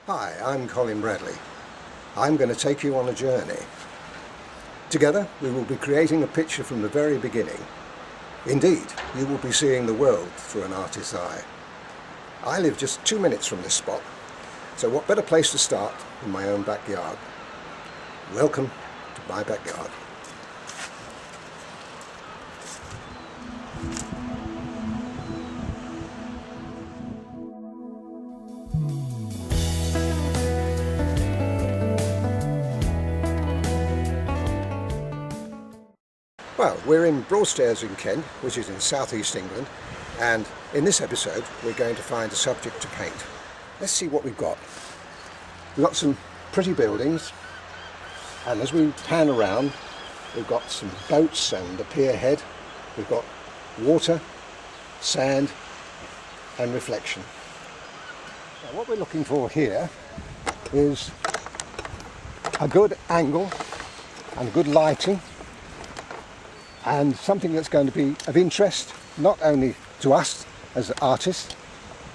Hi, I'm Colin Bradley. I'm going to take you on a journey. Together we will be creating a picture from the very beginning. Indeed, you will be seeing the world through an artist's eye. I live just 2 minutes from this spot, so what better place to start than my own backyard. Welcome to my backyard. Well, we're in Broadstairs in Kent, which is in southeast England, and in this episode we're going to find a subject to paint. Let's see what we've got. We've got some pretty buildings, and as we pan around we've got some boats and a pier head. We've got water, sand and reflection. Now, what we're looking for here is a good angle and good lighting, and something that's going to be of interest not only to us as artists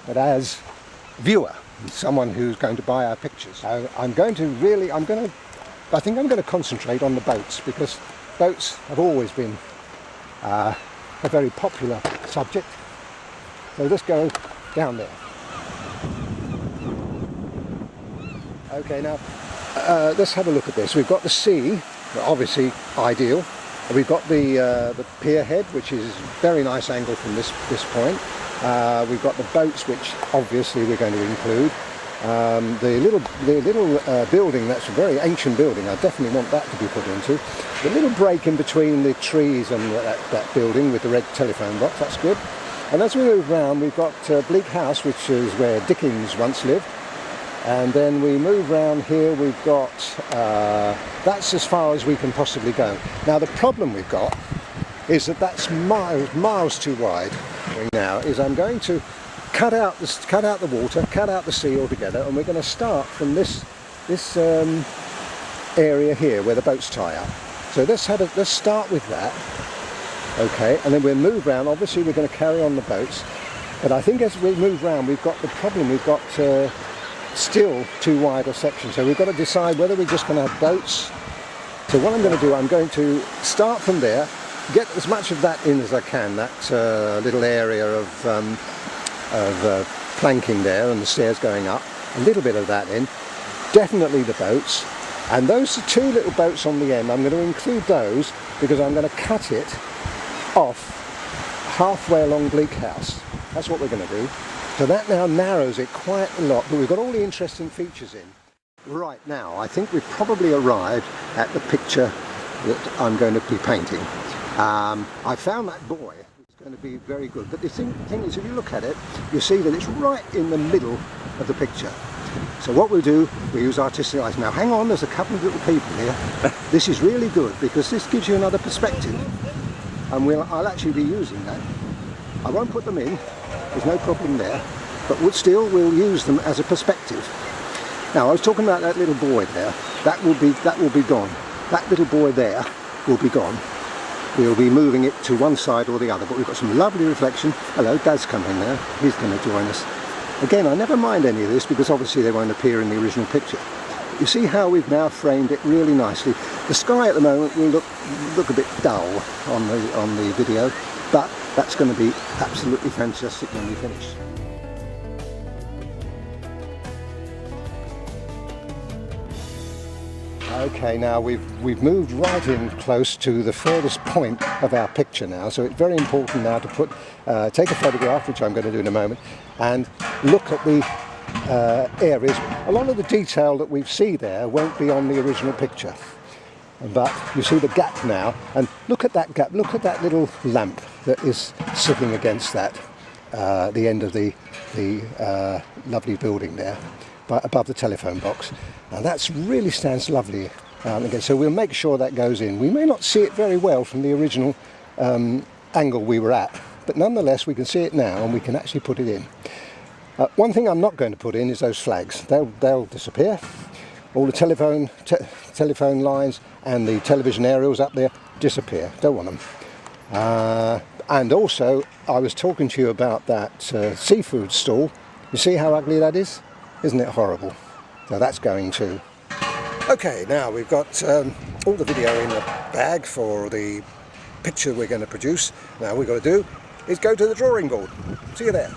but as viewer, someone who's going to buy our pictures. So I think I'm going to concentrate on the boats, because boats have always been a very popular subject. So let's go down there. Okay, now let's have a look at this. We've got the sea, obviously ideal. We've got the pier head, which is a very nice angle from this point. We've got the boats, which obviously we're going to include. The little building, that's a very ancient building. I definitely want that to be put into. The little break in between the trees and that building with the red telephone box, that's good. And as we move round, we've got Bleak House, which is where Dickens once lived. And then we move round here, we've got, that's as far as we can possibly go. Now the problem we've got is that that's miles too wide. Now is I'm going to cut out the water, cut out the sea altogether, and we're going to start from this area here where the boats tie up. So let's start with that, okay, and then we'll move round. Obviously we're going to carry on the boats, but I think as we move round we've got the problem, we've got still too wide a section, so we've got to decide whether we're just going to have boats. So what I'm going to do, I'm going to start from there, get as much of that in as I can, that little area of planking there and the stairs going up, a little bit of that in, definitely the boats, and those are two little boats on the end. I'm going to include those because I'm going to cut it off halfway along Bleak House. That's what we're going to do. So that now narrows it quite a lot, but we've got all the interesting features in. Right now, I think we've probably arrived at the picture that I'm going to be painting. I found that buoy. It's going to be very good, but the thing is, if you look at it, you see that it's right in the middle of the picture. So what we'll do, we use artistic eyes. Now hang on, there's a couple of little people here. This is really good because this gives you another perspective, and I'll actually be using that. I won't put them in. There's no problem there, but we'll use them as a perspective. Now I was talking about that little buoy there. That will be gone. That little buoy there will be gone. We'll be moving it to one side or the other, but we've got some lovely reflection. Hello, Dad's coming there. He's going to join us. Again, I never mind any of this because obviously they won't appear in the original picture. You see how we've now framed it really nicely. The sky at the moment will look a bit dull on the video, but that's going to be absolutely fantastic when we finish. Okay, now we've moved right in close to the furthest point of our picture now, so it's very important now to take a photograph, which I'm going to do in a moment, and look at the areas. A lot of the detail that we see there won't be on the original picture, but you see the gap now, and look at that gap, look at that little lamp that is sitting against that, the end of the lovely building there, above the telephone box. Now that really stands lovely again, so we'll make sure that goes in. We may not see it very well from the original angle we were at, but nonetheless we can see it now and we can actually put it in. One thing I'm not going to put in is those flags. They'll disappear. All the telephone lines and the television aerials up there disappear. Don't want them. And also, I was talking to you about that seafood stall. You see how ugly that is? Isn't it horrible? So that's going too. Okay, now we've got all the video in the bag for the picture we're going to produce. Now what we've got to do is go to the drawing board. See you there.